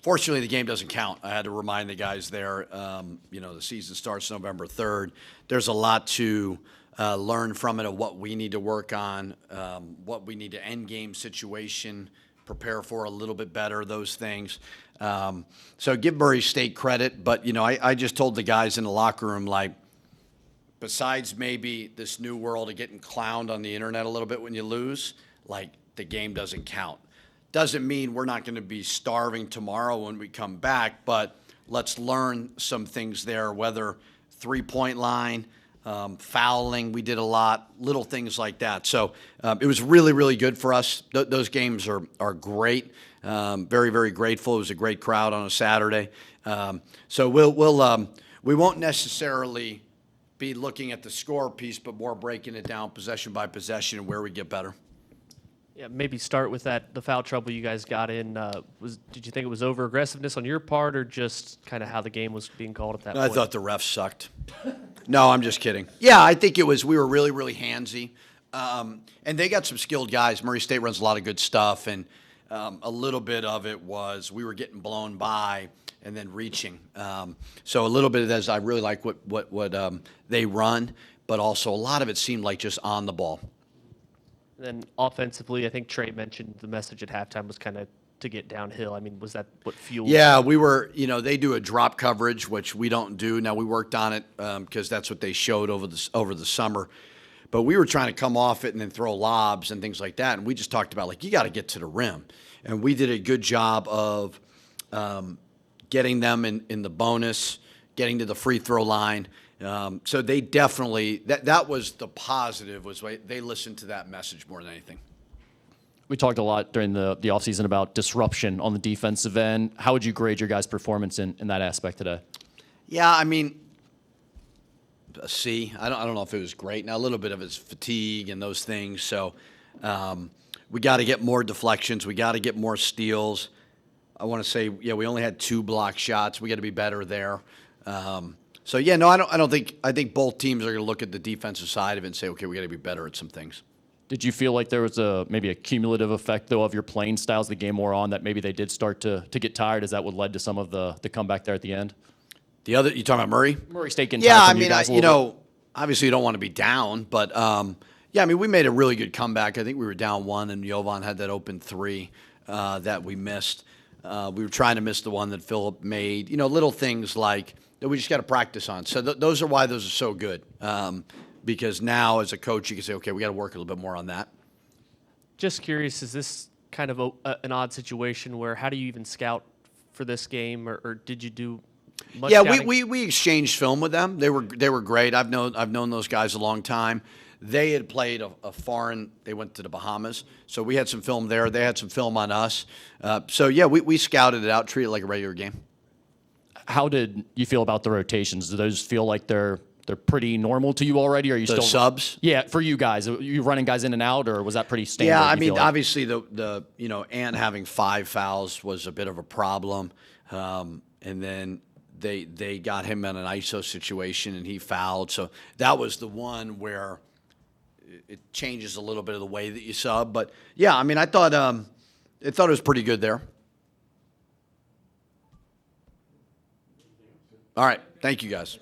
Fortunately, the game doesn't count. I had to remind the guys there. The season starts November 3rd. There's a lot to learn from it of what we need to work on, what we need to end game situation, prepare for a little bit better, those things. So give Murray State credit, but, I just told the guys in the locker room, like, besides maybe this new world of getting clowned on the internet a little bit when you lose, like, the game doesn't count. Doesn't mean we're not going to be starving tomorrow when we come back, but let's learn some things there, whether three-point line, fouling, we did a lot, little things like that. So it was really, really good for us. Those games are great. Very, very grateful. It was a great crowd on a Saturday. So we won't necessarily be looking at the score piece, but more breaking it down possession by possession and where we get better. Yeah, maybe start with the foul trouble you guys got in. Did you think it was over-aggressiveness on your part or just kind of how the game was being called at that point? I thought the refs sucked. No, I'm just kidding. Yeah, I think we were really, really handsy. And they got some skilled guys. Murray State runs a lot of good stuff, and a little bit of it was we were getting blown by and then reaching. So a little bit of that is I really like what they run, but also a lot of it seemed like just on the ball. And then offensively, I think Trey mentioned the message at halftime was kind of to get downhill. I mean, was that what fueled? Yeah, we were, they do a drop coverage, which we don't do. Now, we worked on it because that's what they showed over the summer. But we were trying to come off it and then throw lobs and things like that. And we just talked about, like, you got to get to the rim. And we did a good job of getting them in the bonus, getting to the free throw line. So they definitely, that was the positive, was they listened to that message more than anything. We talked a lot during the offseason about disruption on the defensive end. How would you grade your guys' performance in that aspect today? Yeah, I mean, a C. I don't know if it was great. Now, a little bit of it's fatigue and those things. So we got to get more deflections. We got to get more steals. I want to say, we only had 2 block shots. We got to be better there. So, I think both teams are going to look at the defensive side of it and say, okay, we got to be better at some things. Did you feel like there was maybe a cumulative effect, though, of your playing styles the game wore on, that maybe they did start to get tired? Is that what led to some of the comeback there at the end? You talking about Murray? Murray State getting tired from you guys a little bit. Obviously you don't want to be down, but, we made a really good comeback. I think we were down 1, and Jovan had that open 3 that we missed. We were trying to miss the one that Phillip made. Little things like that we just got to practice on. So those are why those are so good. Because now as a coach, you can say, okay, we got to work a little bit more on that. Just curious, is this kind of an odd situation where how do you even scout for this game, or did you do much scouting? we exchanged film with them. They were great. I've known those guys a long time. They had played a foreign. They went to the Bahamas, so we had some film there. They had some film on us. We scouted it out, treated it like a regular game. How did you feel about the rotations? Do those feel like they're pretty normal to you already? Or are you still subs? Yeah, for you guys, are you running guys in and out, or was that pretty standard? Yeah, obviously Ant having 5 fouls was a bit of a problem, and then they got him in an ISO situation and he fouled. So that was the one where it changes a little bit of the way that you sub. But I thought it was pretty good there. All right, thank you guys.